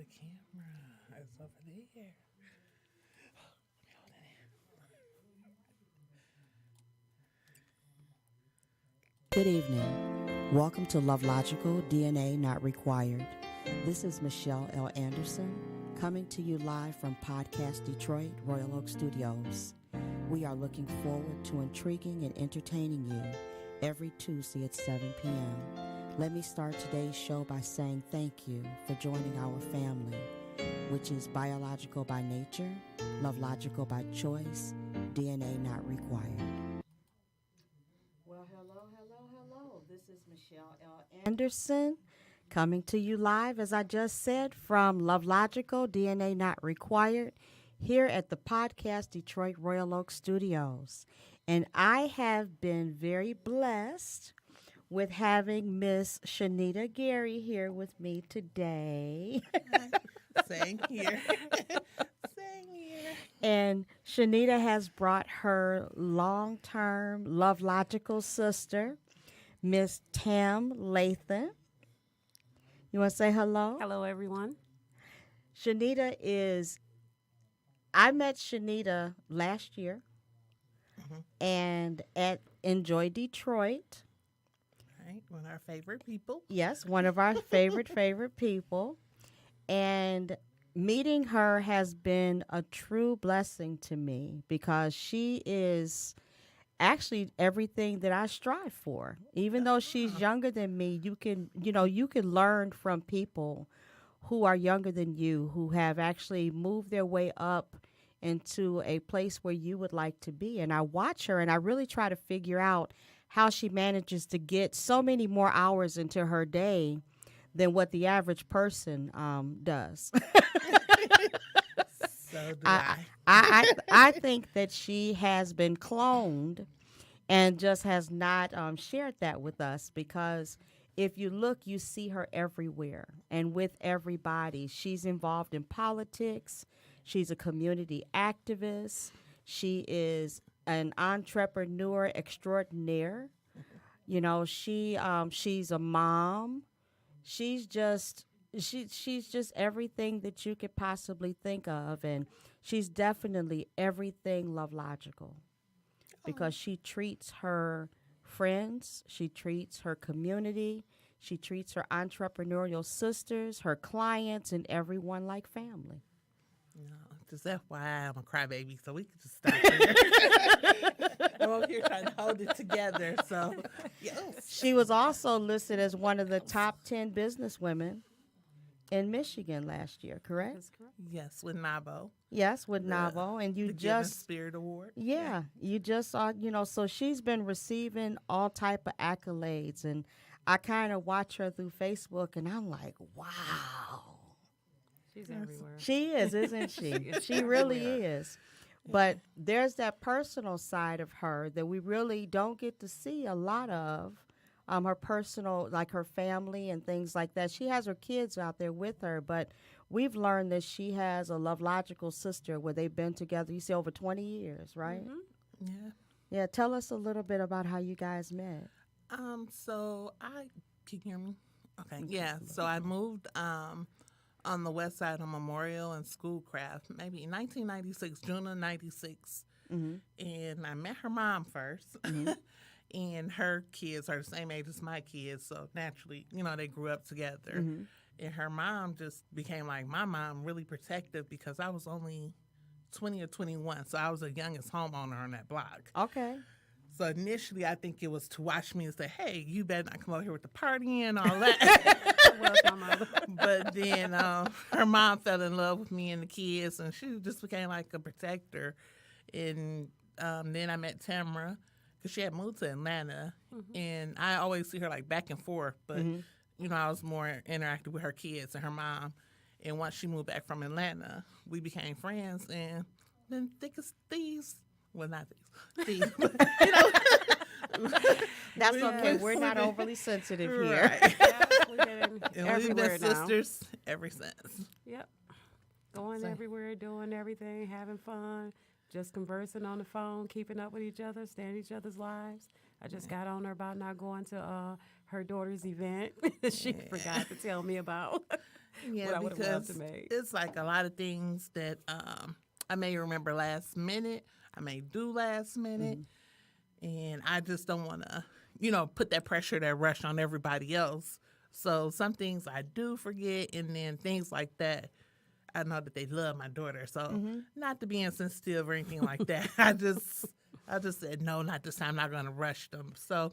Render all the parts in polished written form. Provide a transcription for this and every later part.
The camera is over there. Good evening. Welcome to LoveLogical, DNA Not Required. This is Michelle L. Anderson coming to you live from Podcast Detroit, Royal Oak Studios. We are looking forward to intriguing and entertaining you every Tuesday at 7 p.m. Let me start today's show by saying thank you for joining our family, which is biological by nature, LoveLogical by choice, DNA Not Required. Well, hello. This is Michelle L. Anderson coming to you live, as I just said, from LoveLogical, DNA Not Required, here at the Podcast Detroit Royal Oak Studios. And I have been very blessed with having Miss Shanita Gary here with me today. Same here. Same here. And Shanita has brought her long-term LoveLogical sister, Miss Tam Lathan. You want to say hello? Hello, everyone. I met Shanita last year and at Enjoy Detroit. Right, one of our favorite people. Yes, one of our favorite people. And meeting her has been a true blessing to me because she is actually everything that I strive for. Even though she's younger than me, you can learn from people who are younger than you, who have actually moved their way up into a place where you would like to be. And I watch her and I really try to figure out how she manages to get so many more hours into her day than what the average person does. So do I. I think that she has been cloned and just has not shared that with us, because if you look, you see her everywhere and with everybody. She's involved in politics. She's a community activist. She is an entrepreneur extraordinaire. You know, she's a mom. She's just everything that you could possibly think of, and she's definitely everything LoveLogical, because she treats her friends, she treats her community, she treats her entrepreneurial sisters, her clients, and everyone like family. No, just FYI, I'm a crybaby, so we can just stop here. I'm over here trying to hold it together. So, yes. She was also listed as one of the top 10 businesswomen in Michigan last year, correct? That's correct. Yes, with Nabo. Yes, with Navo. And you The Given just, Spirit Award. yeah, you just saw, so she's been receiving all type of accolades. And I kind of watch her through Facebook, and I'm like, wow. She's everywhere. She is, isn't she? She really is. But there's that personal side of her that we really don't get to see a lot of. Her personal, like her family and things like that. She has her kids out there with her, but we've learned that she has a LoveLogical sister where they've been together, you say, over 20 years, right? Mm-hmm. Yeah. Yeah, tell us a little bit about how you guys met. So can you hear me? Okay. Yeah. So I moved on the west side of Memorial and Schoolcraft, maybe in 1996, June of 96. Mm-hmm. And I met her mom first. Mm-hmm. And her kids are the same age as my kids, so naturally, they grew up together. Mm-hmm. And her mom just became like my mom, really protective, because I was only 20 or 21, so I was the youngest homeowner on that block. Okay. So initially, I think it was to watch me and say, hey, you better not come over here with the party and all that. Was my mother. But then her mom fell in love with me and the kids, and she just became like a protector. And then I met Tamara, because she had moved to Atlanta, and I always see her like back and forth. But, I was more interactive with her kids and her mom. And once she moved back from Atlanta, we became friends, and then thick as thieves. Well, not thieves. But, That's okay. We're not overly sensitive here. Right. Yeah, we've been And we've everywhere been now. sisters ever since. Yep. Going Same. everywhere, doing everything, having fun, just conversing on the phone, keeping up with each other, staying in each other's lives. I just got on her about not going to her daughter's event. She forgot to tell me about. Yeah, what I would have loved because to make. it's like a lot of things that I may remember last minute, I may do last minute, and I just don't want to, put that pressure, that rush on everybody else. So some things I do forget, and then things like that, I know that they love my daughter. So not to be insensitive or anything like that. I just said, no, not this time. I'm not going to rush them. So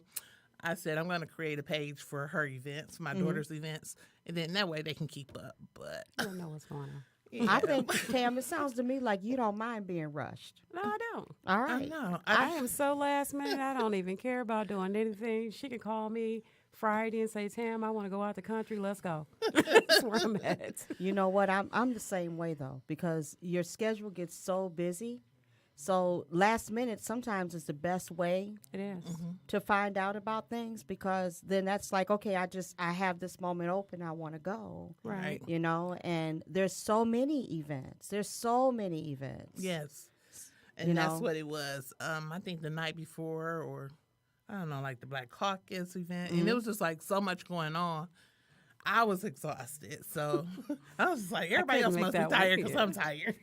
I said, I'm going to create a page for her events, my daughter's events, and then that way they can keep up. But I don't know what's going on. yeah, I think, Tam, it sounds to me like you don't mind being rushed. No, I don't. All I right. know. I am so last minute. I don't even care about doing anything. She can call me Friday and say, Tam, I want to go out the country. Let's go. That's where I'm at. You know what? I'm the same way, though, because your schedule gets so busy. So last minute sometimes is the best way It is. to find out about things, because then that's like, okay, I have this moment open. I want to go. Right. And there's so many events. Yes. And that's what it was. I think the night before, or I don't know, like the Black Caucus event. And it was just like so much going on. I was exhausted. So I was just like, everybody else couldn't must make be that tired work because either. I'm tired.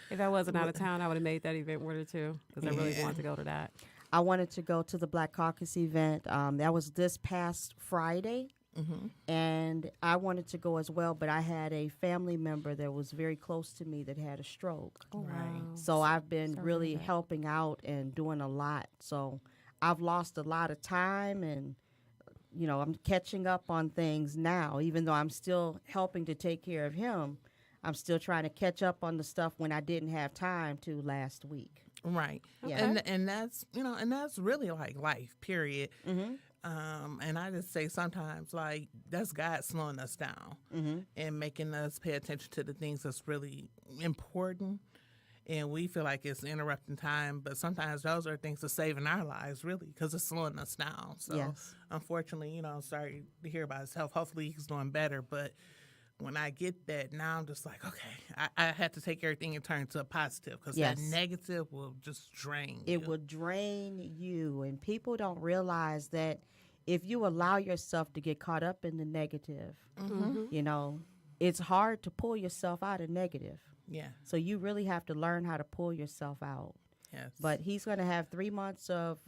If I wasn't out of town, I would have made that event with her too, because I really wanted to go to that. I wanted to go to the Black Caucus event. That was this past Friday. And I wanted to go as well, but I had a family member that was very close to me that had a stroke. Oh, wow. So I've been Sorry really about that. helping out and doing a lot. So I've lost a lot of time, and I'm catching up on things now. Even though I'm still helping to take care of him, I'm still trying to catch up on the stuff when I didn't have time to last week. Right. Yeah. And that's, and that's really like life, period. And I just say sometimes, like, that's God slowing us down and making us pay attention to the things that's really important. And we feel like it's interrupting time, but sometimes those are things that's saving our lives, really, because it's slowing us down. So, Yes. unfortunately, sorry to hear about his health. Hopefully, he's doing better. But when I get that, now I'm just like, okay, I had to take everything and turn it to a positive, because Yes. that negative will just drain you. It will drain you, and people don't realize that if you allow yourself to get caught up in the negative, it's hard to pull yourself out of negative. Yeah. So you really have to learn how to pull yourself out. Yes. But he's going to have 3 months of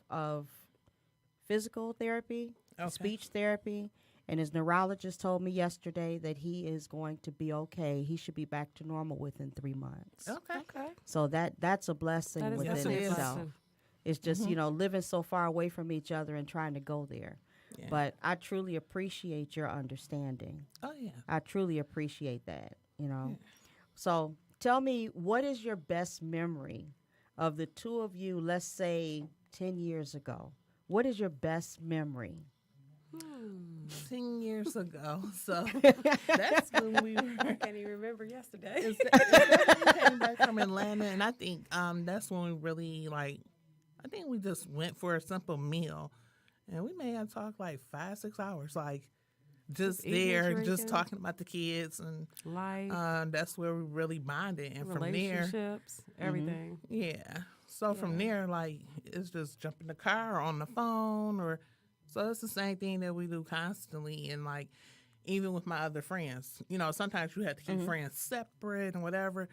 physical therapy, Okay. speech therapy, and his neurologist told me yesterday that he is going to be okay. He should be back to normal within 3 months. Okay. Okay. So that's a blessing That is within definitely a itself. blessing. It's just, living so far away from each other and trying to go there. Yeah. But I truly appreciate your understanding. Oh, yeah. I truly appreciate that, So tell me, what is your best memory of the two of you, let's say 10 years ago? What is your best memory? 10 years ago. So that's when we were. I can't even remember yesterday. It's when we came back from Atlanta, and I think that's when we really, I think we just went for a simple meal, and we may have talked like 5-6 hours, like just Eating, there, drinking. just talking about the kids, and Life, that's where we really bonded. And from there, relationships, everything. yeah. So from there, it's just jump in the car or on the phone, or so it's the same thing that we do constantly. And even with my other friends, sometimes you have to keep friends separate and whatever.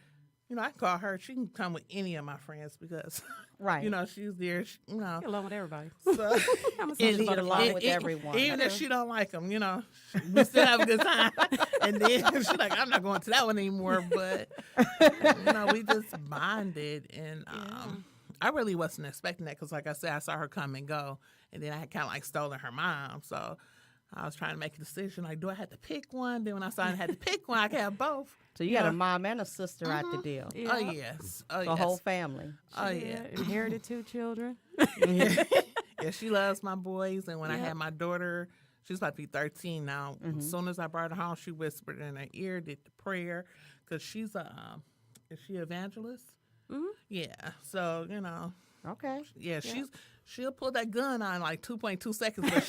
I can call her. She can come with any of my friends because, Right. she's there. Get along with everybody. So, I'm a social get along butterfly. with everyone. Even if she don't like them, we still have a good time. And then she's like, I'm not going to that one anymore. But, we just bonded. And I really wasn't expecting that because, like I said, I saw her come and go. And then I had kind of stolen her mom. So I was trying to make a decision. Like, do I have to pick one? Then when I saw I had to pick one, I could have both. So you got a mom and a sister out the deal. Yeah. Oh, yes. Oh, The yes. whole family. Oh, yeah. Inherited 2 children. Yeah, she loves my boys. And when I Yep. had my daughter, she's about to be 13 now. As soon as I brought her home, she whispered in her ear, did the prayer, because she's is she evangelist? Yeah. So Okay. yeah, she'll pull that gun on like 2.2 seconds, but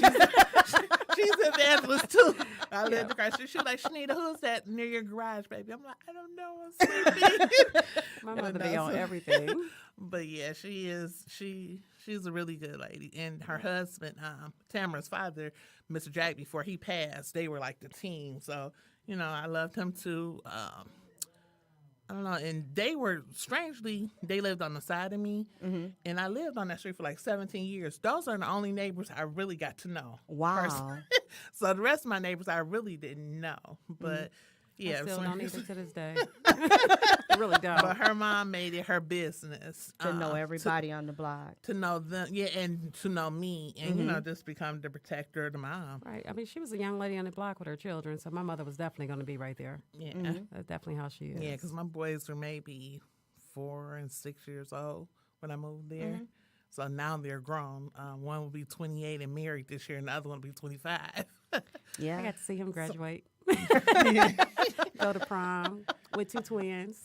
she's evangelist too. I live in Christ. She's like, Shanita, who's that near your garage, baby? I'm like, I don't know. I'm sleepy. My mother be on everything. But yeah, she's a really good lady. And her husband, Tamara's father, Mr. Jack, before he passed, they were like the team. So, I loved him too. I don't know, and they were strangely, they lived on the side of me, and I lived on that street for like 17 years. Those are the only neighbors I really got to know. Wow. So the rest of my neighbors I really didn't know, but yeah, I still so- don't either to this day. I really don't. but her mom made it her business To know everybody on the block. to know them, yeah, and to know me, and just become the protector of the mom. Right. I mean, she was a young lady on the block with her children, so my mother was definitely going to be right there. Yeah, That's definitely how she is. yeah, because my boys were maybe 4 and 6 years old when I moved there. So now they're grown. One will be 28 and married this year, and the other one will be 25. Yeah. I got to see him graduate. Go to prom with 2 twins.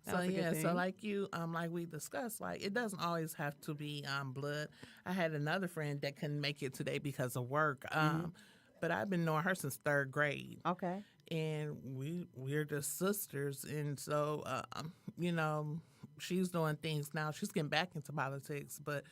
That So was a good yeah, so thing. like you, like we discussed, like it doesn't always have to be blood. I had another friend that couldn't make it today because of work, but I've been knowing her since 3rd grade, Okay. and we're just sisters, and so she's doing things now. She's getting back into politics, but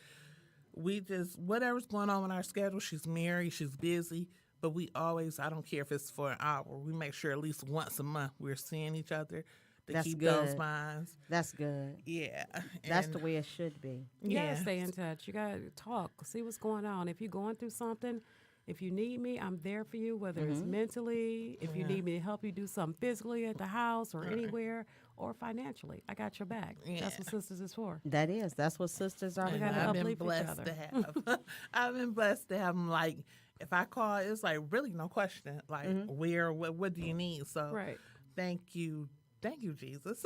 we just whatever's going on in our schedule. She's married, she's busy, but we always, I don't care if it's for an hour, we make sure at least once a month we're seeing each other to That's keep those good. minds. That's good. Yeah, That's and- the way it should be. You yeah. gotta stay in touch. You gotta talk, see what's going on. If you're going through something, if you need me, I'm there for you, whether it's mentally, if you need me to help you do something physically at the house or anywhere, or financially. I got your back. That's what sisters is for. That is. That's what sisters are. And gotta I've been uplift each blessed other. to have. I've been blessed to have them. Like, if I call, it's like really no question. Like, where, what do you need? So, Right. thank you, Jesus.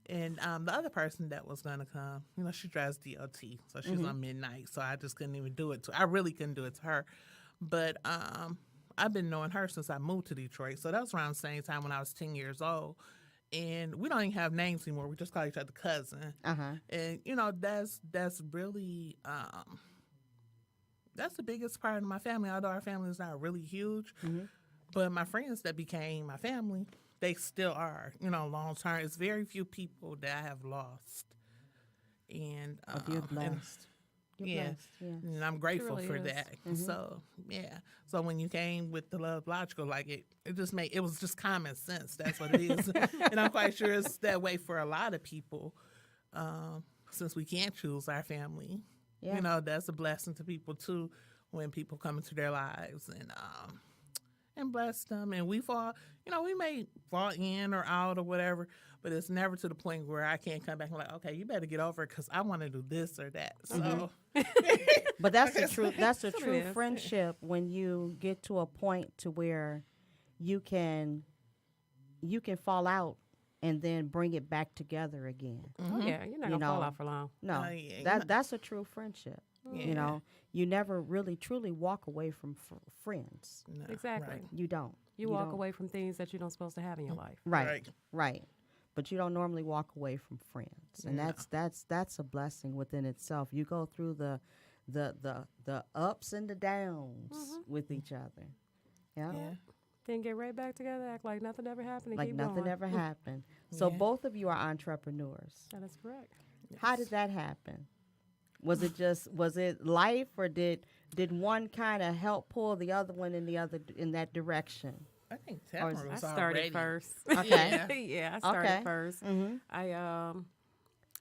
And the other person that was gonna come, she drives DOT, so she's on midnight. So I just couldn't even do it. I really couldn't do it to her. But I've been knowing her since I moved to Detroit. So that was around the same time when I was 10 years old. And we don't even have names anymore. We just call each other cousin. And that's really that's the biggest part of my family. Although our family is not really huge, but my friends that became my family, they still are. Long term. It's very few people that I have lost, and You're and- blessed. You're yeah, blessed. Yeah. and I'm grateful really for is. that. So yeah, so when you came with the LoveLogical, like it just made, it was just common sense. That's what it is, and I'm quite sure it's that way for a lot of people, since we can't choose our family. Yeah. That's a blessing to people too when people come into their lives and bless them. And we fall, we may fall in or out or whatever, but it's never to the point where I can't come back and like, okay, you better get over it because I want to do this or that. So But that's the true. That's the That's what true it is. friendship when you get to a point to where you can fall out and then bring it back together again. Oh, yeah, you're not You going to fall know. out for long. No, yeah. that's a true friendship. Yeah. You never really truly walk away from friends. no, Exactly. right. You don't. You walk don't. away from things that you're not supposed to have in your life. Right. Right. But you don't normally walk away from friends, and that's a blessing within itself. You go through the ups and the downs with each other. Yeah. Yeah. Then get right back together, act like nothing ever happened, and Like keep nothing going. ever happened. So Yeah. both of you are entrepreneurs. That is correct. How did that happen? Was it life, or did one kind of help pull the other one in that direction? I think Or is- Tamara I was started already. first. Okay. Yeah, I started Okay. first. Mm-hmm.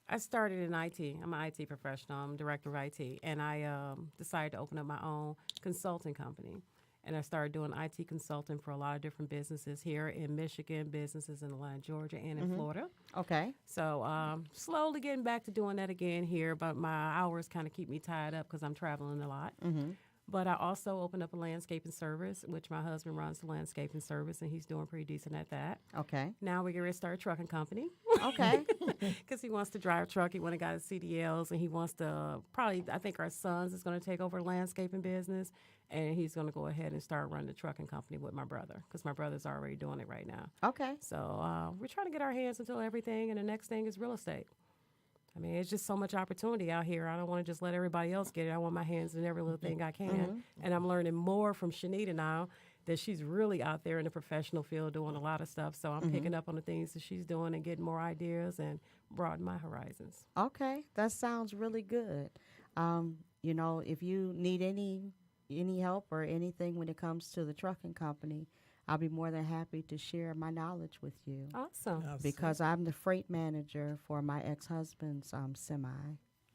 I started in IT. I'm an IT professional. I'm director of IT, and I decided to open up my own consulting company. And I started doing IT consulting for a lot of different businesses here in Michigan, businesses in Atlanta, Georgia, and in Florida. Okay. So slowly getting back to doing that again here, but my hours kind of keep me tied up because I'm traveling a lot. But I also opened up a landscaping service, which my husband runs the landscaping service, and he's doing pretty decent at that. Okay. Now we're going to start a trucking company Okay. because he wants to drive a truck. He went and got his CDLs, and he wants to I think our sons is going to take over landscaping business, and he's going to go ahead and start running the trucking company with my brother because my brother's already doing it right now. Okay. So we're trying to get our hands into everything, and the next thing is real estate. I mean, it's just so much opportunity out here. I don't want to just let everybody else get it. I want my hands in every little thing I can. And I'm learning more from Shanita now that she's really out there in the professional field doing a lot of stuff. So I'm picking up on the things that she's doing and getting more ideas and broaden my horizons. Okay. That sounds really good. If you need any help or anything when it comes to the trucking company, I'll be more than happy to share my knowledge with you. Awesome. Because I'm the freight manager for my ex-husband's semi.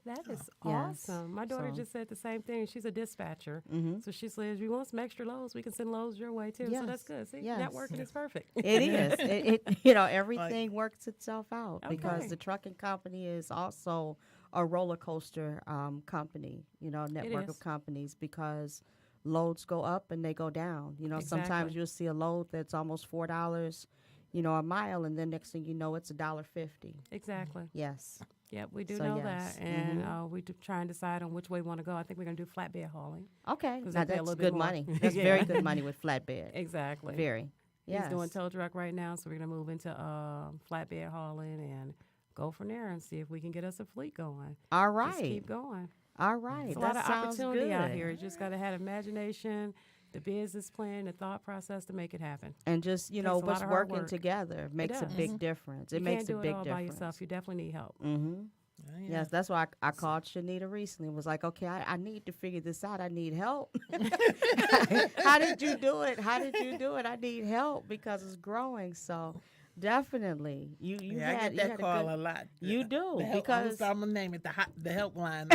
That is Yes. awesome. My daughter So- just said the same thing. She's a dispatcher. Mhm. So she says, if you want some extra loads, we can send loads your way, too. So that's Yes. good. See, Yes. networking is perfect. It is. Everything works itself out because Okay. the trucking company is also a roller coaster company, network is. of companies because loads go up and they go down. Sometimes Exactly. you'll see a load that's almost $4, a mile, and then next thing you know, it's $1.50. Exactly. Yes. Yep, we do So, know yes. that. And we do try and decide on which way we want to go. I think we're going to do flatbed hauling. Okay. 'Cause Now they pay a that's little bit good more. money. That's Yeah. very good money with flatbed. Exactly. Very. Yes. He's doing tow truck right now, so we're going to move into flatbed hauling and go from there and see if we can get us a fleet going. All Just keep right. going. All right. There's a That lot of sounds opportunity out good. here. You just got to have imagination, the business plan, the thought process to make it happen. And just, Takes a lot what's of hard working work. together makes a does. big difference. It You makes can't do a big it all difference. by yourself. You definitely need help. Mm-hmm. Yes, that's why I called Shanita recently and was like, okay, I need to figure this out. I need help. How did you do it? How did you do it? I need help because it's growing. So definitely. You I had get you that had call a a good, lot. You do The help, because I'm gonna name it the helpline.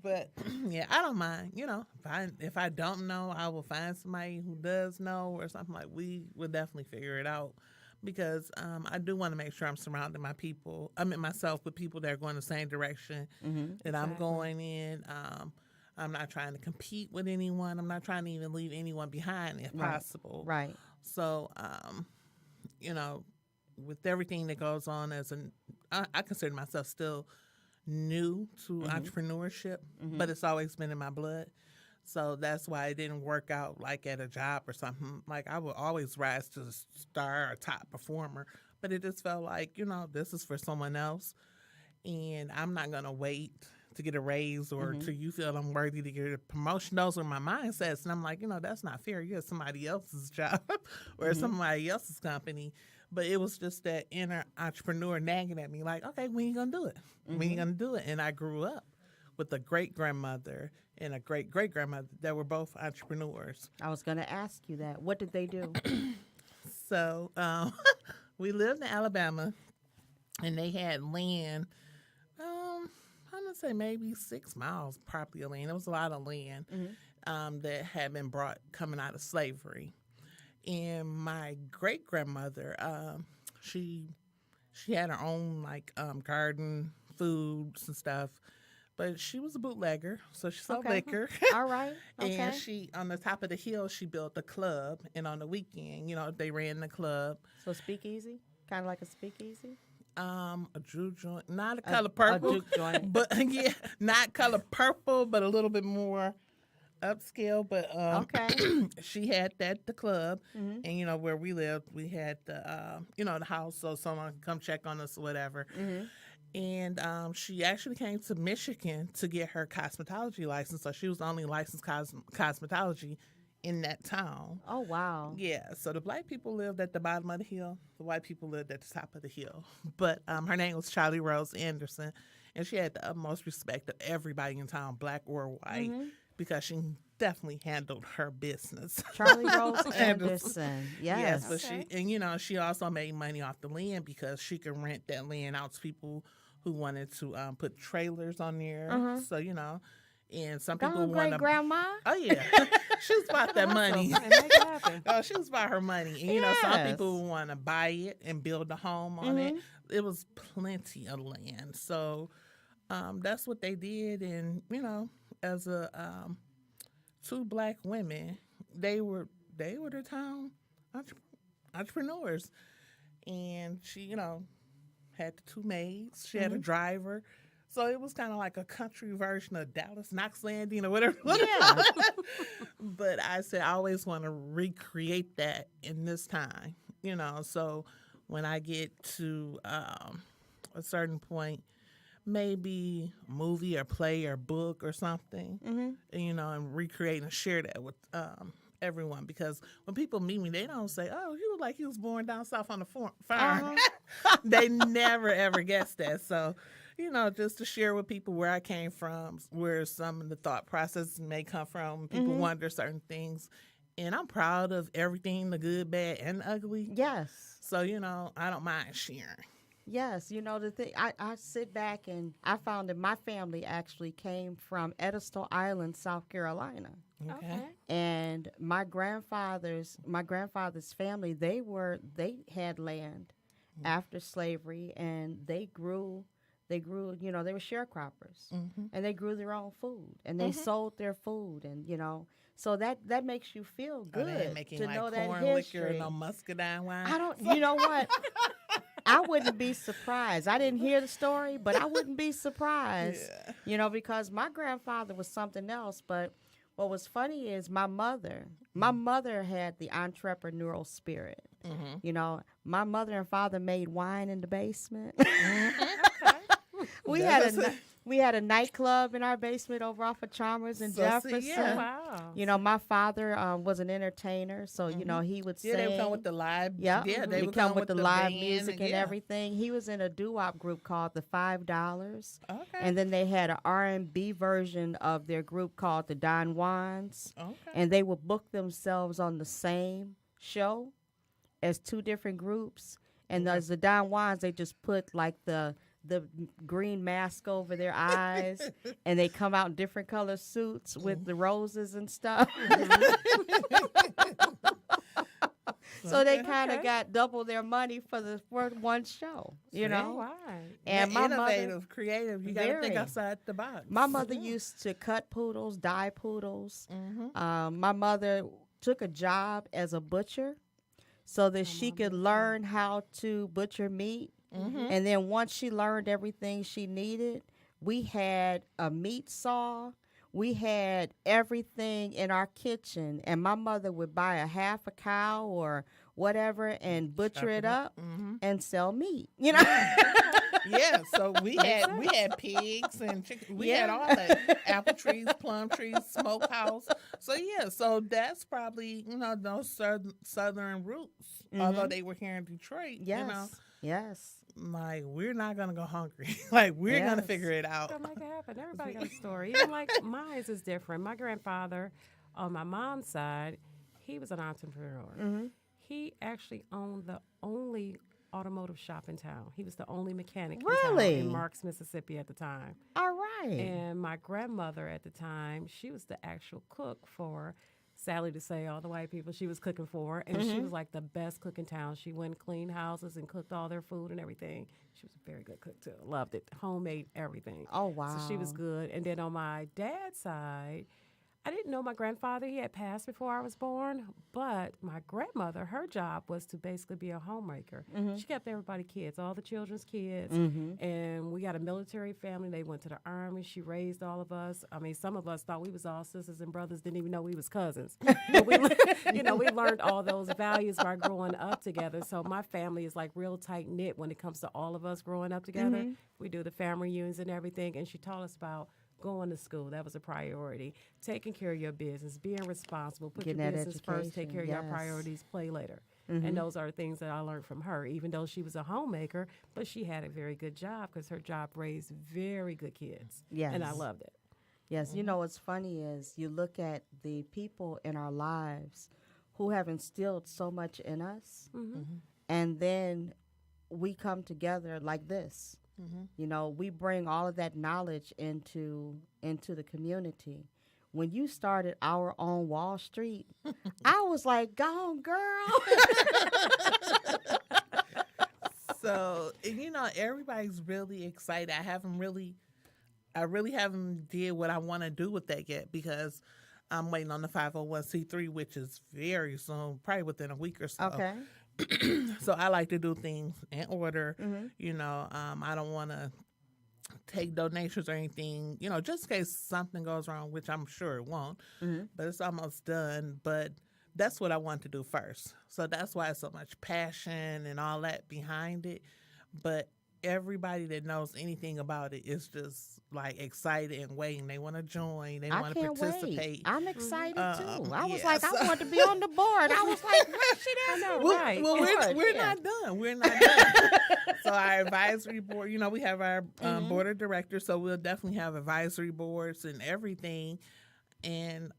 But yeah, I don't mind. If I don't know, I will find somebody who does know or something like. We will definitely figure it out because I do want to make sure I'm surrounding myself with people that are going the same direction that I'm Exactly. going in. I'm not trying to compete with anyone. I'm not trying to even leave anyone behind if Right. possible. right. So, with everything that goes on I consider myself still new to entrepreneurship, but it's always been in my blood. So that's why it didn't work out like at a job or something. Like I would always rise to the star or top performer, but it just felt like, this is for someone else. And I'm not going to wait to get a raise or till you feel I'm worthy to get a promotion. Those are my mindsets. And I'm like, that's not fair. You're somebody else's job or somebody else's company. But it was just that inner entrepreneur nagging at me like, okay, when you going to do it? When you going to do it? And I grew up with a great-grandmother and a great-great-grandmother that were both entrepreneurs. I was going to ask you that. What did they do? So we lived in Alabama, and they had land. I'm gonna say maybe 6 miles property of land. There was a lot of land that had been brought coming out of slavery. And my great grandmother, she had her own garden, foods and stuff. But she was a bootlegger, so she sold Okay. liquor. All right. Okay. And she, on the top of the hill, she built a club. And on the weekend, they ran the club. So speakeasy? Kind of like a speakeasy? A juke joint, not a color purple, A juke joint. but yeah, not color purple, but a little bit more upscale. But Okay. she had the club, and where we lived, we had the the house, so someone could come check on us or whatever. And she actually came to Michigan to get her cosmetology license, so she was the only licensed cosmetology in that town. Oh, wow. Yeah, so the black people lived at the bottom of the hill. The white people lived at the top of the hill. But her name was Charlie Rose Anderson, and she had the utmost respect of everybody in town, black or white, because she definitely handled her business. Charlie Rose Anderson. Yes. But she also made money off the land because she could rent that land out to people who wanted to put trailers on there. So and some people want great to. grandma. Oh yeah, she was about that money. And make it happen. Oh, she was about her money. And, some Yes. people want to buy it and build a home on it. It was plenty of land. So that's what they did. And, as two black women, they were the town entrepreneurs. And she, had the two maids. She had a driver. So it was kind of like a country version of Dallas Knox Landing or whatever. Yeah. But I said I always want to recreate that in this time, So when I get to a certain point, maybe movie or play or book or something, and recreate and share that with everyone. Because when people meet me, they don't say, "Oh, you look like you was born down south on the farm." They never ever guess that. So. just to share with people where I came from, where some of the thought processes may come from. People wonder certain things. And I'm proud of everything, the good, bad, and the ugly. Yes. So, I don't mind sharing. Yes, the thing, I sit back and I found that my family actually came from Edistal Island, South Carolina. Okay. And my grandfather's family, they had land after slavery, and they grew, they were sharecroppers, and they grew their own food, and they sold their food, and so that makes you feel good They ain't making to like know that corn history. liquor, no muscadine wine. I don't, you know what? I wouldn't be surprised. I didn't hear the story, but I wouldn't be surprised, because my grandfather was something else. But what was funny is my mother had the entrepreneurial spirit. My mother and father made wine in the basement. We had a nightclub in our basement over off of Chalmers and Jefferson. Wow. My father was an entertainer, so he would sing. Yeah, they would come with the live. Yep. Yeah, They would would come with the live band music and everything. He was in a doo-wop group called the $5. Okay. And then they had an R&B version of their group called the Don Juans. Okay. And they would book themselves on the same show as two different groups. And as the Don Juans, they just put like the green mask over their eyes, and they come out in different color suits with the roses and stuff. So they kind of got double their money for one show, Right. And my innovative, mother, creative. You got to think outside the box. my mother used to cut poodles, dye poodles. My mother took a job as a butcher so that she could learn how to butcher meat. And then once she learned everything she needed, we had a meat saw. We had everything in our kitchen. And my mother would buy a half a cow or whatever and butcher it up and sell meat. Yeah, so we had pigs and chicken. We had all that. Apple trees, plum trees, smokehouse. So that's probably, those southern roots, although they were here in Detroit, Yes. Like, we're not going to go hungry. Like, we're going to figure it out. Make it happen. Everybody got a story. Even like mine is different. My grandfather, on my mom's side, he was an entrepreneur. He actually owned the only automotive shop in town. He was the only mechanic in town in Marks, Mississippi at the time. All right. And my grandmother at the time, she was the actual cook for, sadly to say, all the white people she was cooking for. And she was like the best cook in town. She went and cleaned houses and cooked all their food and everything. She was a very good cook too. Loved it. Homemade everything. Oh, wow. So she was good. And then on my dad's side, I didn't know my grandfather. He had passed before I was born, but my grandmother, her job was to basically be a homemaker. She kept everybody kids, all the children's kids, and we got a military family. They went to the Army. She raised all of us. I mean, some of us thought we was all sisters and brothers, didn't even know we was cousins. But we, we learned all those values by growing up together. So my family is like real tight-knit when it comes to all of us growing up together. We do the family reunions and everything, and she taught us about going to school. That was a priority. Taking care of your business, being responsible, put your business first, take care of your priorities, play later. And those are things that I learned from her, even though she was a homemaker, but she had a very good job because her job raised very good kids. Yes. And I loved it. Yes. What's funny is you look at the people in our lives who have instilled so much in us, and then we come together like this. We bring all of that knowledge into the community. When you started Our Own Wall Street, I was like, go on, girl. So, everybody's really excited. I really haven't did what I want to do with that yet because I'm waiting on the 501c3, which is very soon, probably within a week or so. Okay. So I like to do things in order. I don't want to take donations or anything, just in case something goes wrong, which I'm sure it won't. But it's almost done. But that's what I want to do first. So that's why so much passion and all that behind it. But everybody that knows anything about it is just like excited and waiting. They want to join. They want to participate. Wait. I'm excited too. I was yeah, like, I want to be on the board. I was like, where she there? Well, we're not done. We're not done. So our advisory board, we have our board of directors, so we'll definitely have advisory boards and everything. And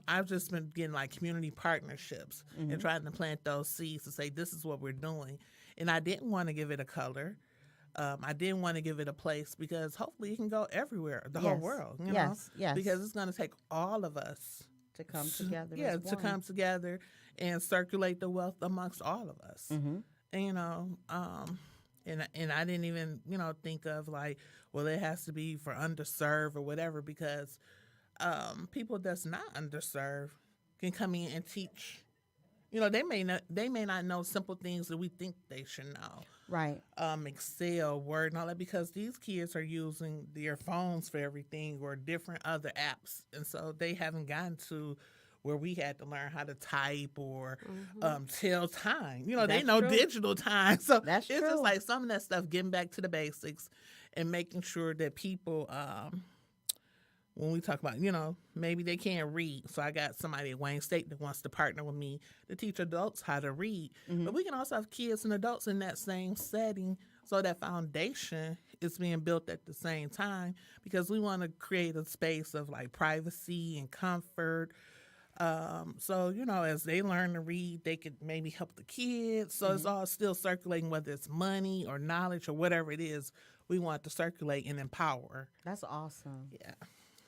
I've just been getting like community partnerships and trying to plant those seeds to say this is what we're doing. And I didn't want to give it a color. I didn't want to give it a place because hopefully it can go everywhere, the whole world, Yes. because it's going to take all of us To come together. yeah, as to one. come together and circulate the wealth amongst all of us. And, and I didn't even, think of like, well, it has to be for underserved or whatever, because people that's not underserved can come in and teach. They may not know simple things that we think they should know. Right. Excel, Word, and all that, because these kids are using their phones for everything or different other apps, and so they haven't gotten to where we had to learn how to type or tell time. They That's know true. digital time, so That's it's true. just like some of that stuff, getting back to the basics and making sure that people. When we talk about, maybe they can't read. So I got somebody at Wayne State that wants to partner with me to teach adults how to read. But we can also have kids and adults in that same setting, so that foundation is being built at the same time, because we want to create a space of like privacy and comfort. So, as they learn to read, they could maybe help the kids. So it's all still circulating, whether it's money or knowledge or whatever it is, we want to circulate and empower. That's awesome. Yeah.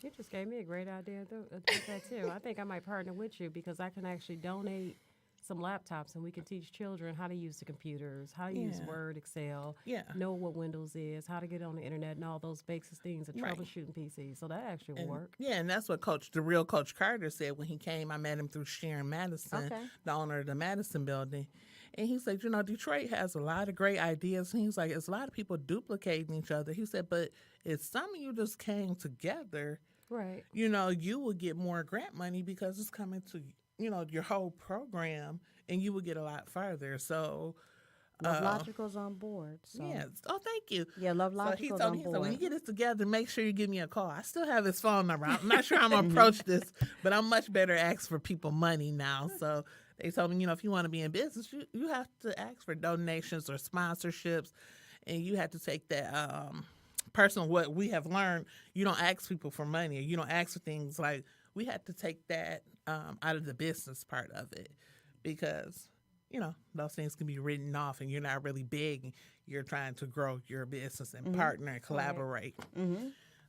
You just gave me a great idea to do that too. I think I might partner with you because I can actually donate some laptops and we can teach children how to use the computers, how to use Word, Excel, know what Windows is, how to get on the internet, and all those basic things and troubleshooting PCs. So that actually will work. Yeah, and that's what the real Coach Carter said when he came. I met him through Sharon Madison, the owner of the Madison building. And he said, Detroit has a lot of great ideas. And he's like, it's a lot of people duplicating each other. He said, but if some of you just came together, right, you would get more grant money because it's coming to, your whole program, and you would get a lot further. So LoveLogical's on board. So. yes. Oh, thank you. Yeah, LoveLogical's he told on me, he said, board. when you get this together, make sure you give me a call. I still have his phone number. I'm not sure I'm going to approach this, but I'm much better at asking for people money now. So they told me, if you want to be in business, you have to ask for donations or sponsorships, and you have to take that personal, what we have learned, you don't ask people for money, or you don't ask for things like, we had to take that out of the business part of it, because those things can be written off and you're not really big and you're trying to grow your business and partner and collaborate.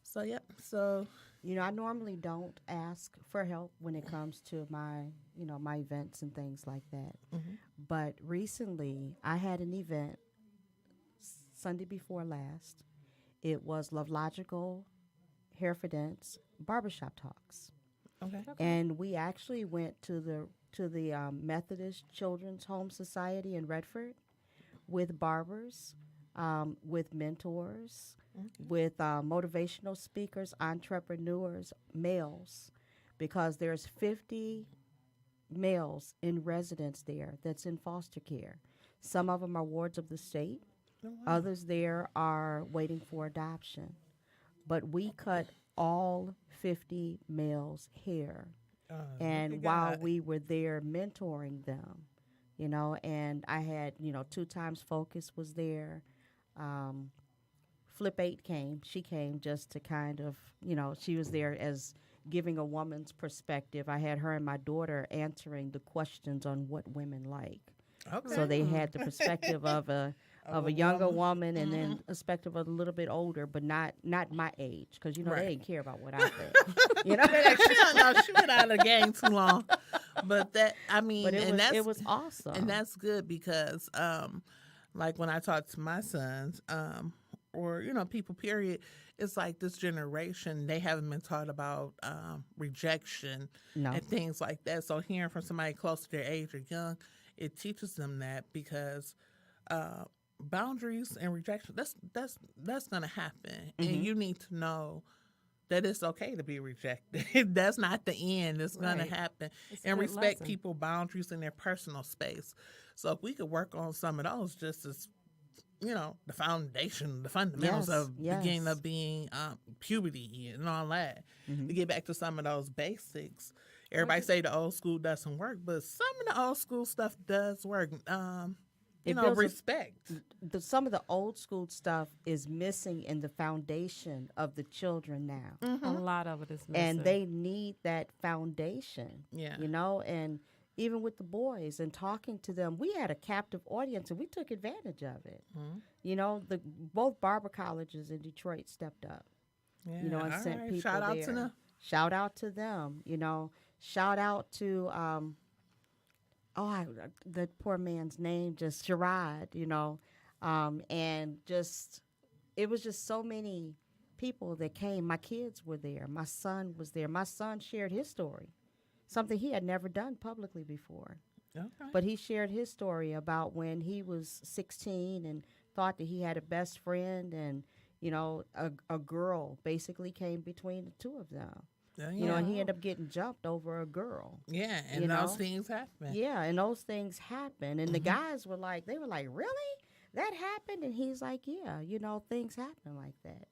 So, yep. So, I normally don't ask for help when it comes to my, my events and things like that. But recently I had an event Sunday before last. It was LoveLogical, Herefordance, Barbershop Talks. okay. And we actually went to the Methodist Children's Home Society in Redford with barbers, with mentors, with motivational speakers, entrepreneurs, males, because there's 50 males in residence there that's in foster care. Some of them are wards of the state. Oh, wow. Others there are waiting for adoption. But we cut all 50 males' hair. And while we were there mentoring them, and I had, 2 times Focus was there. Flip 8 came. She came just to kind of, she was there as giving a woman's perspective. I had her and my daughter answering the questions on what women like. Okay. So they had the perspective of a younger woman, and then a perspective of a little bit older, but not my age, because they didn't care about what I think. she been out of the game too long. But that, But it was awesome, and that's good because, like when I talk to my sons, or people, period, it's like this generation, they haven't been taught about rejection and things like that. So hearing from somebody close to their age or young, it teaches them that, because boundaries and rejection, that's going to happen. And you need to know that it's okay to be rejected. That's not the end. It's going to happen. And respect people's boundaries in their personal space. So if we could work on some of those, just as, the foundation, the fundamentals of beginning of being puberty and all that, to get back to some of those basics. Everybody say the old school doesn't work, but some of the old school stuff does work. It builds respect. some of the old school stuff is missing in the foundation of the children now. A lot of it is missing. And they need that foundation. Yeah. And even with the boys and talking to them, we had a captive audience and we took advantage of it. Both barber colleges in Detroit stepped up. Yeah. And sent people Shout out there. to them. Shout out to them. Shout out to the poor man's name, just Sherrod. And just it was just so many people that came. My kids were there. My son was there. My son shared his story, something he had never done publicly before. Okay. But he shared his story about when he was 16 and thought that he had a best friend, and a girl basically came between the two of them. And he ended up getting jumped over a girl. Yeah, and those things happen. Yeah, and those things happen. And the guys were like, really? That happened? And he's like, yeah, things happen like that,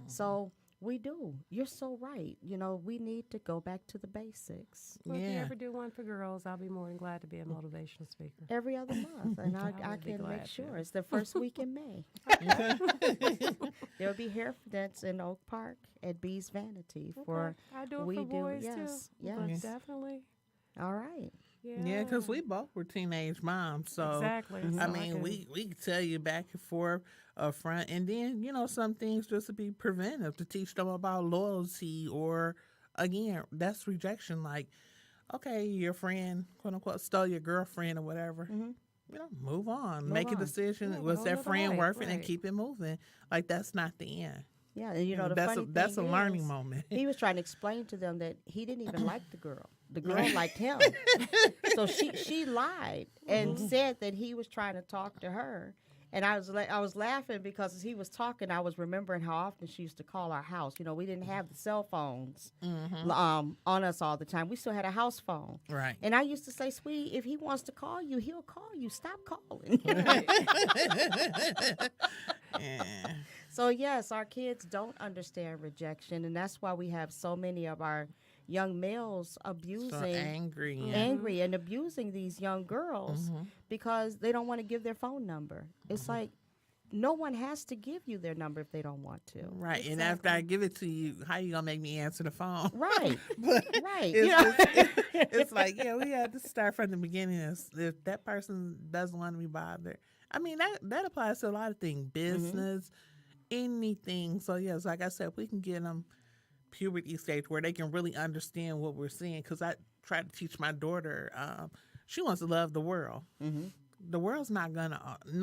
So we do. You're so right. We need to go back to the basics. Well, if you ever do one for girls, I'll be more than glad to be a motivational speaker. Every other month. And I can make sure. It's the first week in May. There'll be hair dents in Oak Park at Bee's Vanity. I do it for boys, too. Yes. But definitely. All right. Yeah, because we both were teenage moms. So, exactly. I mean, we can tell you back and forth up front. And then, some things just to be preventive, to teach them about loyalty or, again, that's rejection. Like, okay, your friend, quote unquote, stole your girlfriend or whatever. Move on. Make a decision. Yeah, was that friend worth it, and right. keep it moving. Like, that's not the end. Yeah, and that's a learning moment. He was trying to explain to them that he didn't even like the girl. The girl liked him. So she lied and said that he was trying to talk to her. And I was laughing because as he was talking, I was remembering how often she used to call our house. We didn't have the cell phones on us all the time. We still had a house phone. Right. And I used to say, sweetie, if he wants to call you, he'll call you. Stop calling. Yeah. So, yes, our kids don't understand rejection, and that's why we have so many of our young males abusing, So angry and abusing these young girls because they don't want to give their phone number. It's like no one has to give you their number if they don't want to. Right. Exactly. And after I give it to you, how you going to make me answer the phone? Right. Right. It's like, we had to start from the beginning. If that person doesn't want to be bothered. I mean, that applies to a lot of things, business, anything. So, yes, like I said, we can get them puberty stage where they can really understand what we're seeing. Because I try to teach my daughter, she wants to love the world. The world's not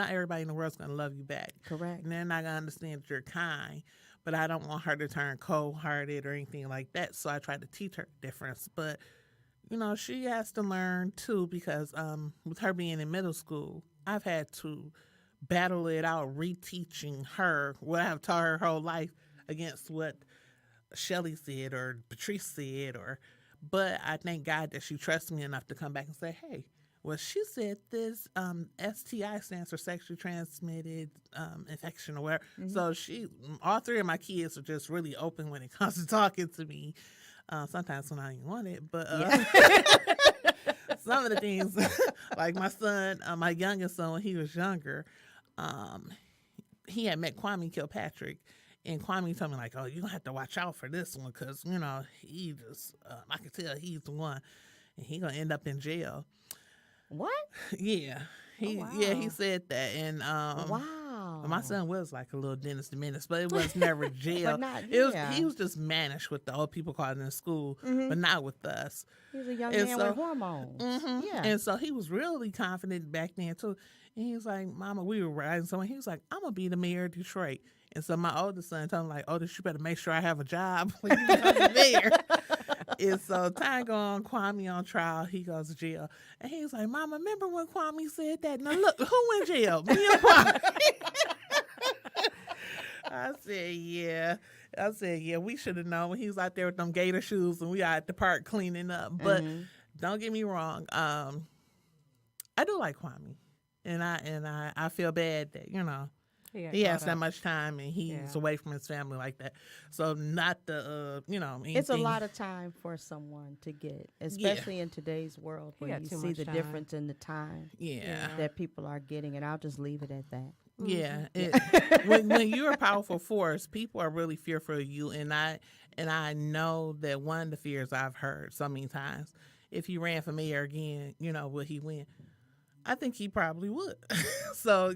everybody in the world's going to love you back. Correct. And they're not going to understand that you're kind. But I don't want her to turn cold-hearted or anything like that. So I try to teach her the difference. But, she has to learn, too, because with her being in middle school, I've had to battle it out, reteaching her what I've taught her whole life against what Shelly said or Patrice said. But I thank God that she trusts me enough to come back and say, hey, well, she said this STI stands for sexually transmitted infection or whatever. So all three of my kids are just really open when it comes to talking to me. Sometimes when I don't want it, but some of the things, like my son, my youngest son, when he was younger, he had met Kwame Kilpatrick, and Kwame told me, like, oh, you're going to have to watch out for this one because, he just, I can tell he's the one, and he's going to end up in jail. What? Yeah. Wow. Yeah, he said that. And Wow. my son was like a little Dennis the Menace, but it was never jail. He was just managed with the old people calling in school, but not with us. He was a young man with hormones. Yeah. And so he was really confident back then, too. And he was like, Mama, we were riding somewhere. He was like, I'm going to be the mayor of Detroit. And so my oldest son told him, like, Otis, you better make sure I have a job when you become the mayor. And so time go on, Kwame on trial, he goes to jail. And he was like, Mama, remember when Kwame said that? Now look, who in jail? Me and Kwame. I said, yeah, we should have known when he was out there with them gator shoes and we out at the park cleaning up. But don't get me wrong, I do like Kwame. And I feel bad that, He has that much time, and he's away from his family like that. So not the, anything. It's a lot of time for someone to get, especially in today's world where you see the difference in the time that people are getting, and I'll just leave it at that. Yeah, when you're a powerful force, people are really fearful of you, and I know that one of the fears I've heard so many times, if he ran for mayor again, would he win? I think he probably would. So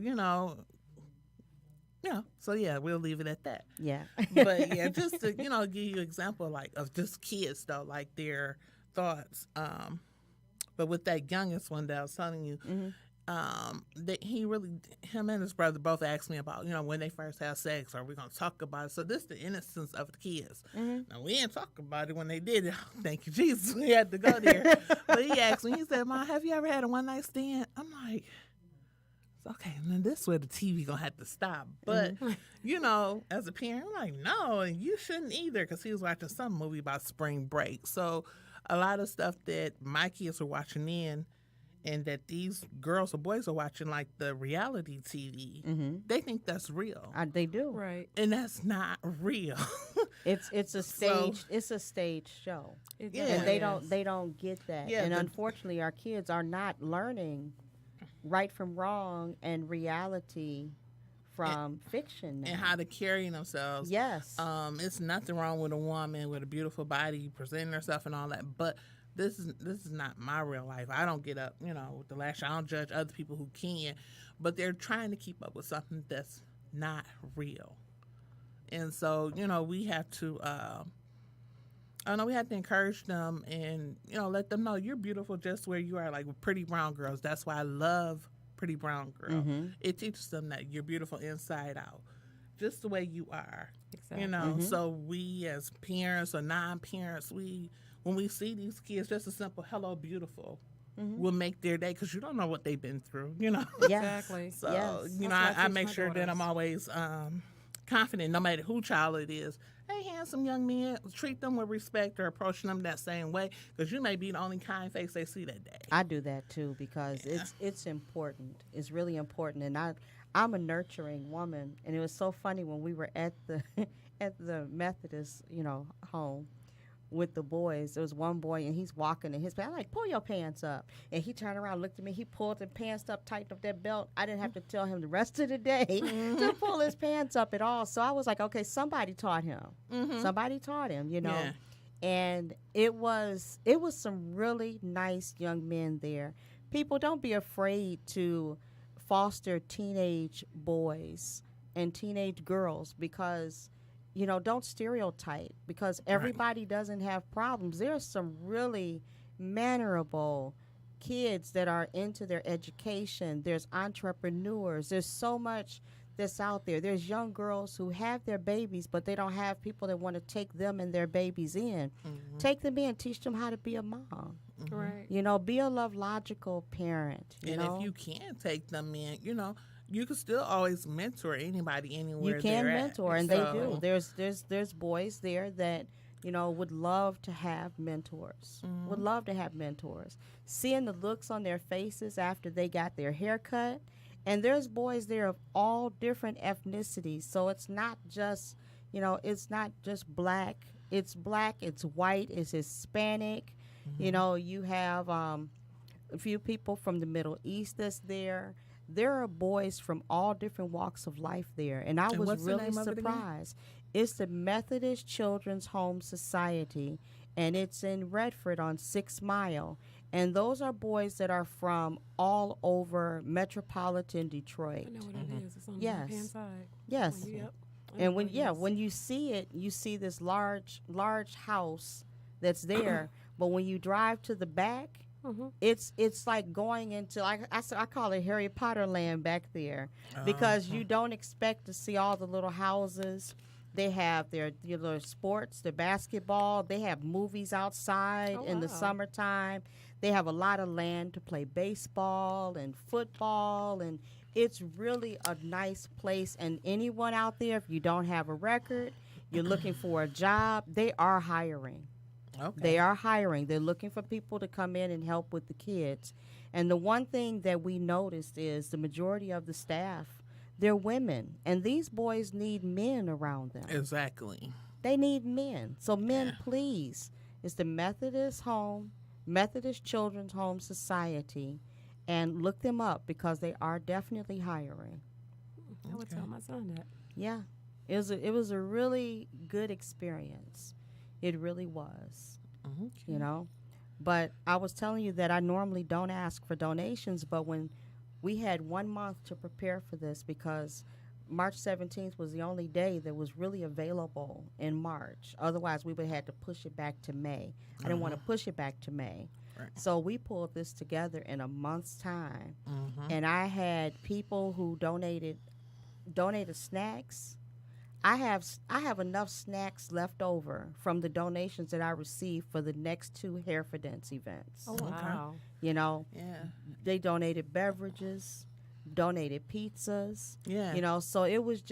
so we'll leave it at that. Yeah. But just to give you an example of just kids though, like their thoughts. But with that youngest one that I was telling you. That him and his brother both asked me about, when they first have sex, are we going to talk about it? So this is the innocence of the kids. Now, we didn't talk about it when they did it. Thank you, Jesus. We had to go there. But he asked me, he said, Mom, have you ever had a one-night stand? I'm like, okay, and then this is where the TV going to have to stop. But, as a parent, I'm like, no, and you shouldn't either, because he was watching some movie about spring break. So a lot of stuff that my kids were watching in, and that these girls or boys are watching, like the reality TV, they think that's real. They do, right? And that's not real. It's a stage. It's a stage show, and they don't get that. Yeah, and unfortunately, our kids are not learning right from wrong and reality from fiction now. And how to carry themselves. Yes, it's nothing wrong with a woman with a beautiful body presenting herself and all that, but this is not my real life. I don't get up, with the lash. I don't judge other people who can, but they're trying to keep up with something that's not real. And so, we have to, we have to encourage them and, let them know you're beautiful just where you are, like with Pretty Brown Girls. That's why I love Pretty Brown Girl. It teaches them that you're beautiful inside out, just the way you are. Exactly. So we as parents or non-parents, when we see these kids, just a simple "hello, beautiful" will make their day, because you don't know what they've been through. Exactly. So I make sure that I'm always confident, no matter who child it is. Hey, handsome young men, treat them with respect or approach them that same way, because you may be the only kind face they see that day. I do that too, because it's important. It's really important, and I'm a nurturing woman, and it was so funny when we were at the at the Methodist home with the boys. There was one boy, and he's walking in his pants. I'm like, pull your pants up. And he turned around, looked at me. He pulled the pants up, tightened up that belt. I didn't have to tell him the rest of the day to pull his pants up at all. So I was like, okay, somebody taught him. Somebody taught him, Yeah. And it was some really nice young men there. People, don't be afraid to foster teenage boys and teenage girls, because don't stereotype, because everybody doesn't have problems. There's some really mannerable kids that are into their education. There's entrepreneurs. There's so much that's out there. There's young girls who have their babies, but they don't have people that want to take them and their babies in. Take them in, teach them how to be a mom. Right. Be a LoveLogical parent. And if you can't take them in, you can still always mentor anybody anywhere. You can they're mentor, at. and they do. There's boys there that would love to have mentors. Would love to have mentors. Seeing the looks on their faces after they got their hair cut, and there's boys there of all different ethnicities. So it's not just it's not just black. It's black. It's white. It's Hispanic. You have a few people from the Middle East that's there. There are boys from all different walks of life there, and I was really surprised. It's the Methodist Children's Home Society, and it's in Redford on 6 Mile. And those are boys that are from all over metropolitan Detroit. I know what it is. It's on the left-hand side. Yes. And when you see it, you see this large house that's there. But when you drive to the back, it's like going into, I call it Harry Potter land back there, because you don't expect to see all the little houses. They have their little sports, their basketball. They have movies outside in the summertime. They have a lot of land to play baseball and football, and it's really a nice place. And anyone out there, if you don't have a record, you're looking for a job, they are hiring. Okay. They are hiring. They're looking for people to come in and help with the kids. And the one thing that we noticed is the majority of the staff They're women, and these boys need men around them. Exactly. They need men. So men, Yeah. please. It's the Methodist Children's Home Society, and look them up because they are definitely hiring. I would tell my son that. Yeah, it was a really good experience. It really was. Okay. You know, but I was telling you that I normally don't ask for donations, but when we had 1 month to prepare for this because March 17th was the only day that was really available in March. Otherwise, we would have had to push it back to May. I didn't want to push it back to May. Right. So we pulled this together in a month's time. And I had people who donated snacks. I have enough snacks left over from the donations that I received for the next 2 Hair for Dance events. Oh, wow. You know, Yeah. they donated beverages, donated pizzas. Yeah. You know, so it was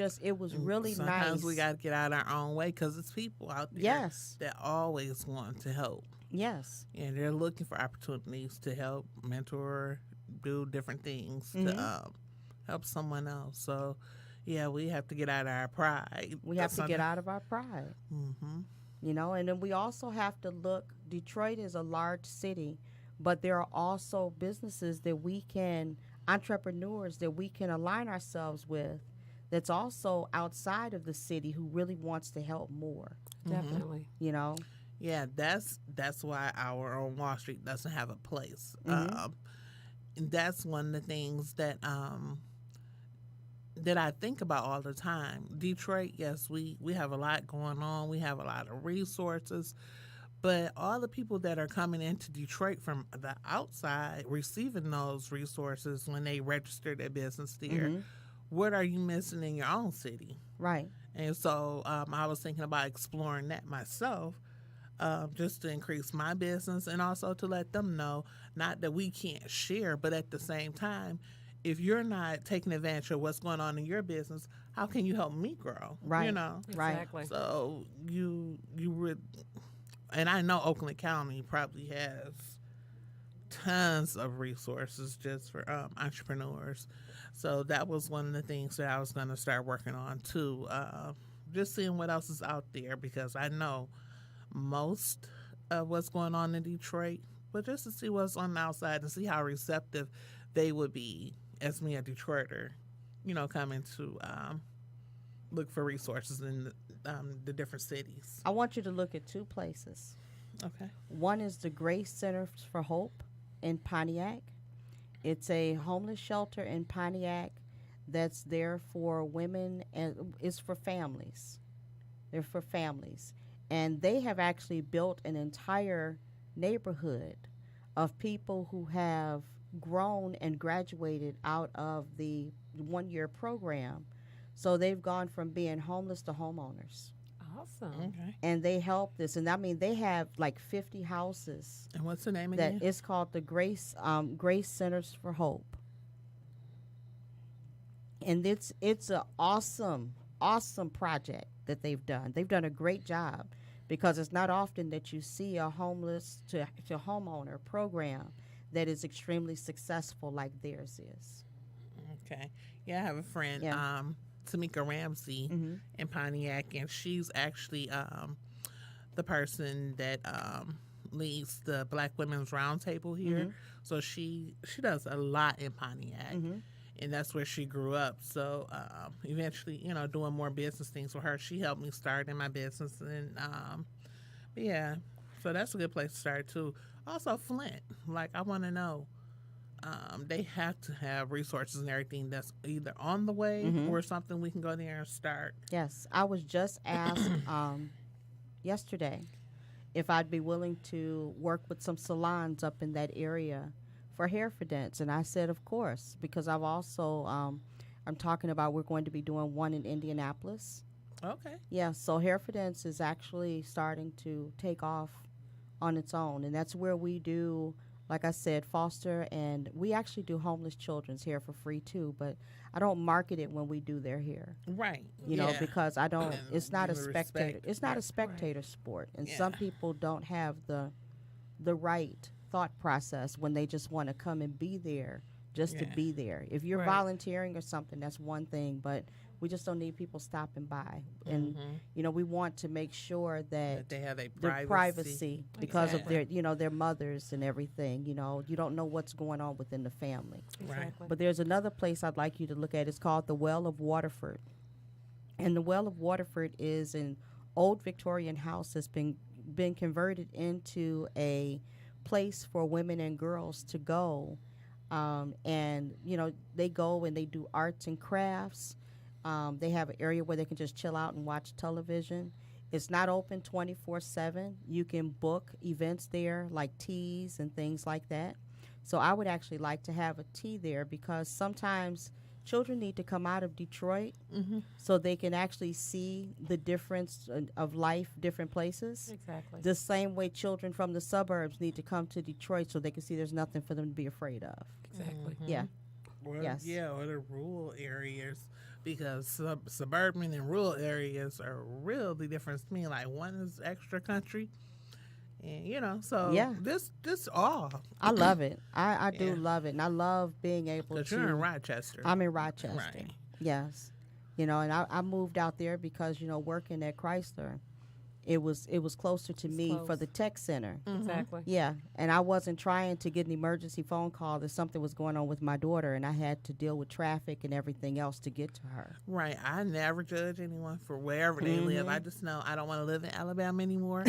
really Sometimes nice. we got to get out our own way because it's people out there Yes. that always want to help. Yes. And they're looking for opportunities to help, mentor, do different things to help someone else. So, yeah, we have to get out of our pride. We have to get out of our pride. You know, and then we also have to look. Detroit is a large city, but there are also businesses that we can, entrepreneurs that we can align ourselves with that's also outside of the city who really wants to help more, Definitely. you know? Yeah, that's why our on Wall Street doesn't have a place. And that's one of the things that that I think about all the time. Detroit, yes, we have a lot going on. We have a lot of resources. But all the people that are coming into Detroit from the outside receiving those resources when they register their business there, what are you missing in your own city? Right. And so I was thinking about exploring that myself, just to increase my business and also to let them know, not that we can't share, but at the same time, if you're not taking advantage of what's going on in your business, how can you help me grow? Right. You know? Right. Exactly. So you would, and I know Oakland County probably has tons of resources just for entrepreneurs. So that was one of the things that I was going to start working on too, just seeing what else is out there because I know most of what's going on in Detroit, but just to see what's on the outside and see how receptive they would be as me, a Detroiter, you know, coming to look for resources in the different cities. I want you to look at 2 places. Okay. One is the Grace Center for Hope in Pontiac. It's a homeless shelter in Pontiac that's there for women and it's for families. They're for families. And they have actually built an entire neighborhood of people who have grown and graduated out of the 1-year program. So they've gone from being homeless to homeowners. Awesome. Okay. And they help this. And I mean, they have like 50 houses. And what's the name That again? it's called the Grace Centers for Hope. And it's an awesome project that they've done. They've done a great job because it's not often that you see a homeless to homeowner program that is extremely successful like theirs is. Okay. Yeah, I have a friend, Yeah. Tamika Ramsey in Pontiac, and she's actually the person that leads the Black Women's Roundtable here. So she does a lot in Pontiac, and that's where she grew up. So eventually, you know, doing more business things with her, she helped me start in my business, and yeah, so that's a good place to start too. Also, Flint, like I want to know. They have to have resources and everything that's either on the way or something we can go there and start. Yes, I was just asked yesterday if I'd be willing to work with some salons up in that area for hair for dents, and I said of course because I've also I'm talking about we're going to be doing one in Indianapolis. Okay. Yeah, so hair for dents is actually starting to take off on its own, and that's where we do. Like I said, foster, and we actually do homeless children's hair for free too, but I don't market it when we do their hair. Right. You know, because I don't. It's not a give spectator. respect. It's not a spectator sport, and some Yeah. people don't have the right thought process when they just want to come and be there just to Yeah. be there. If you're Right. volunteering or something, that's one thing, but we just don't need people stopping by. And, we want to make sure That that they have their their privacy. privacy because of Exactly. their mothers and everything. You don't know what's going on within the family. Exactly. But there's another place I'd like you to look at. It's called the Well of Waterford. And the Well of Waterford is an old Victorian house that's been converted into a place for women and girls to go. And, they go and they do arts and crafts. They have an area where they can just chill out and watch television. It's not open 24/7. You can book events there like teas and things like that. So I would actually like to have a tea there because sometimes children need to come out of Detroit so they can actually see the difference of life, different places. Exactly. The same way children from the suburbs need to come to Detroit so they can see there's nothing for them to be afraid of. Exactly. Yeah. Or, Yes. Yeah, or the rural areas, because suburban and rural areas are really different to me. Like one is extra country, and so Yeah. this all. I love it. I do Yeah. love it. And I love being able Because to. you're in Rochester. I'm in Rochester. Right. Yes. And I moved out there because, working at Chrysler, it was closer to It's me for close. the tech center. Exactly. Yeah. And I wasn't trying to get an emergency phone call that something was going on with my daughter, and I had to deal with traffic and everything else to get to her. Right. I never judge anyone for wherever they live. I just know I don't want to live in Alabama anymore.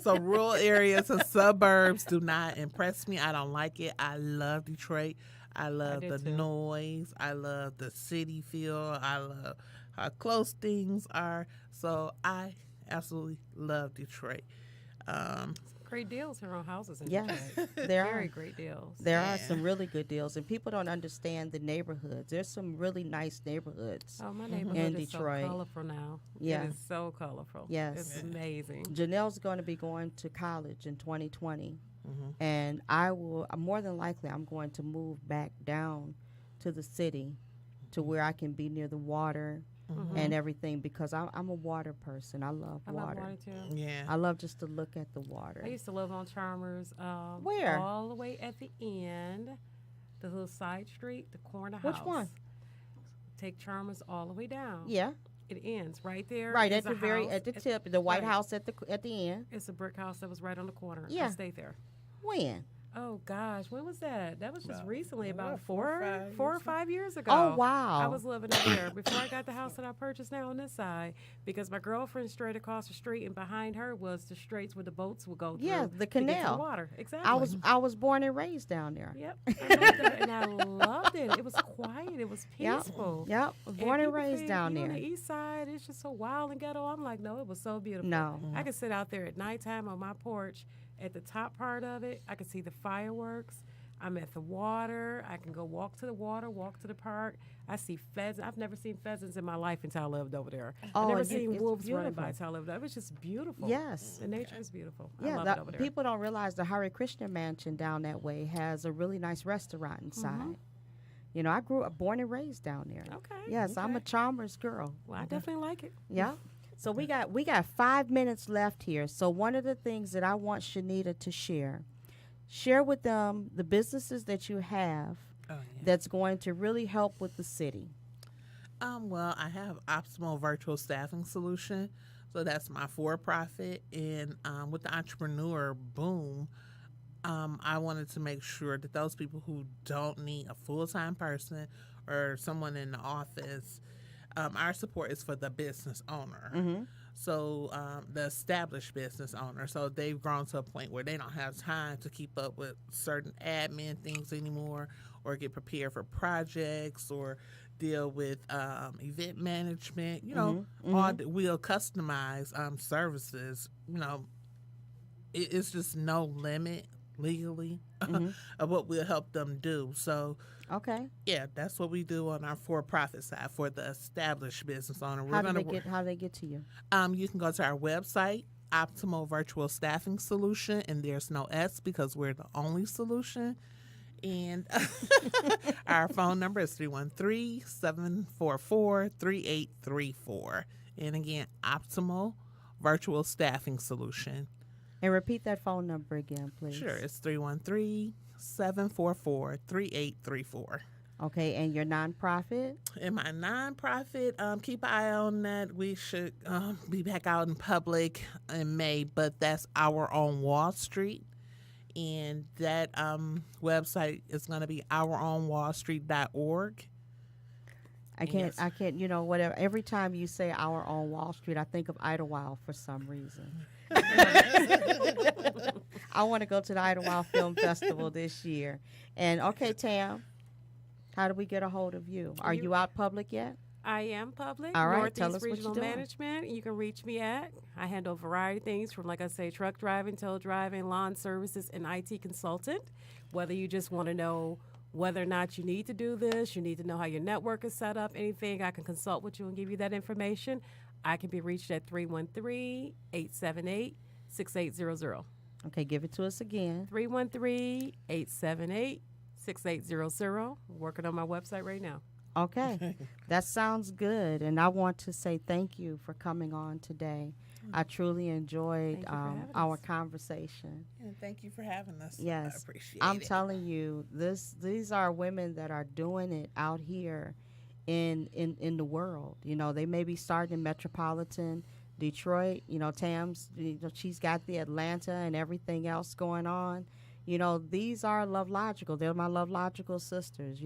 so rural areas and suburbs do not impress me. I don't like it. I love Detroit. I love do the too. noise. I love the city feel. I love how close things are. So I absolutely love Detroit. Great deals here on houses in Yes, Detroit. there Very are. great deals. There are Yeah. some really good deals, and people don't understand the neighborhoods. There's some really nice neighborhoods. Oh, my neighborhood In is Detroit. so colorful now. Yeah. It is so colorful. Yes. It's amazing. Janelle's going to be going to college in 2020, and more than likely, I'm going to move back down to the city to where I can be near the water and everything because I'm a water person. I love I water. love water too. Yeah. I love just to look at the water. I used to live on Chalmers. Where? All the way at the end, the little side street, the corner house. Which one? Take Chalmers all the way down. Yeah, It ends right there. right is at a the very house. at the It's- tip, the White right. House at the end. It's a brick house that was right on the corner. Yeah. I stayed there. When? Oh gosh, when was that? That was just recently, about about 4 or 5 years ago. Oh wow! I was living in there before I got the house that I purchased now on this side because my girlfriend straight across the street and behind her was the straits where the boats would go through. Yeah, the to get to the canal. water. Exactly. I was born and raised down there. Yep. I lived there, and I loved it. It was quiet. It was Yep. peaceful. Yep, was born and people raised think, down On there. the east side, it's just so wild and ghetto. I'm like, no, it was so beautiful. No. I could sit out there at nighttime on my porch. At the top part of it, I could see the fireworks. I'm at the water. I can go walk to the water, walk to the park. I see pheasants. I've never seen pheasants in my life until I lived over there. Oh, I've never it's seen wolves running by beautiful. until I lived there. It was just beautiful. Yes. The nature is beautiful. I Yeah, love it over there. people don't realize the Hare Krishna Mansion down that way has a really nice restaurant inside. I grew up, born and raised down there. Okay. Yes, I'm a okay. Chalmers girl. Well, I definitely like it. Yeah. So we got 5 minutes left here. So one of the things that I want Shanita to share with them the businesses that you have Oh, yeah. that's going to really help with the city. Well, I have Optimal Virtual Staffing Solution. So that's my for-profit. And with the entrepreneur boom, I wanted to make sure that those people who don't need a full-time person or someone in the office, our support is for the business owner. So the established business owner. So they've grown to a point where they don't have time to keep up with certain admin things anymore or get prepared for projects or deal with event management. All we'll customize services. It's just no limit legally of what we'll help them do. So Okay. yeah, that's what we do on our for-profit side for the established business owner. How do they get to you? You can go to our website, Optimal Virtual Staffing Solution, and there's no S because we're the only solution. And our phone number is 313-744-3834. And again, Optimal Virtual Staffing Solution. And repeat that phone number again, please. Sure, it's 744-3834. Okay, and your nonprofit? And my nonprofit, keep an eye on that. We should be back out in public in May, but that's Our Own Wall Street. And that website is going to be ourownwallstreet.org. I can't, whatever. Every time you say Our Own Wall Street, I think of Idlewild for some reason. I want to go to the Idlewild Film Festival this year. And, okay, Tam, how do we get a hold of you? Are you out public yet? I am public. All right, Northeast tell us what Regional you're doing. Management. You can reach me at. I handle a variety of things from, like I say, truck driving, tow driving, lawn services, and IT consultant. Whether you just want to know whether or not you need to do this, you need to know how your network is set up, anything, I can consult with you and give you that information. I can be reached at 313-878-6800. Okay, give it to us again. 313-878-6800. Working on my website right now. Okay, that sounds good. And I want to say thank you for coming on today. I truly enjoyed our conversation. And thank you for having us. Yes, I appreciate I'm it. telling you, these are women that are doing it out here in the world. They may be starting in metropolitan Detroit. Tam's, she's got the Atlanta and everything else going on. These are LoveLogical. They're my LoveLogical sisters.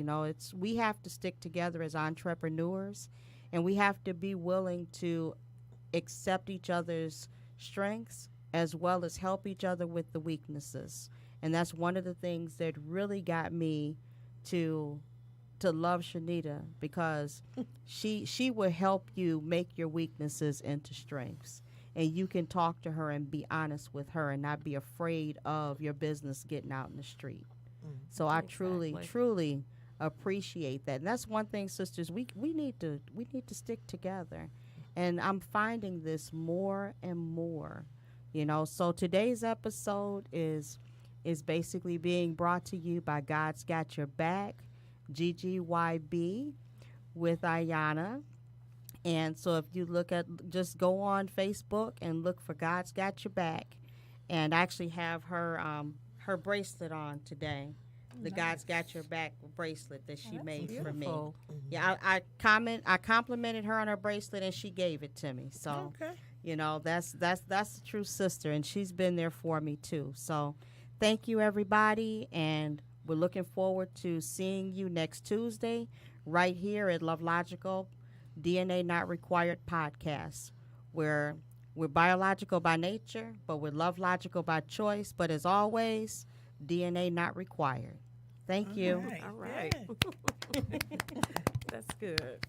We have to stick together as entrepreneurs, and we have to be willing to accept each other's strengths as well as help each other with the weaknesses. And that's one of the things that really got me to love Shanita, because she will help you make your weaknesses into strengths. And you can talk to her and be honest with her and not be afraid of your business getting out in the street. So I truly appreciate that. And that's one thing, sisters, we need to stick together. And I'm finding this more and more. So today's episode is basically being brought to you by God's Got Your Back, GGYB, with Ayana. And so if you just go on Facebook and look for God's Got Your Back, and I actually have her bracelet on today, the Nice. God's Got Your Back bracelet that she made for me. Beautiful. Yeah, I complimented her on her bracelet, and she gave it to me. So, Okay. that's a true sister, and she's been there for me too. So, thank you, everybody, and we're looking forward to seeing you next Tuesday right here at LoveLogical DNA Not Required podcast, where we're biological by nature, but we're LoveLogical by choice. But as always, DNA not required. Thank you. All right. All right. Yeah. That's good.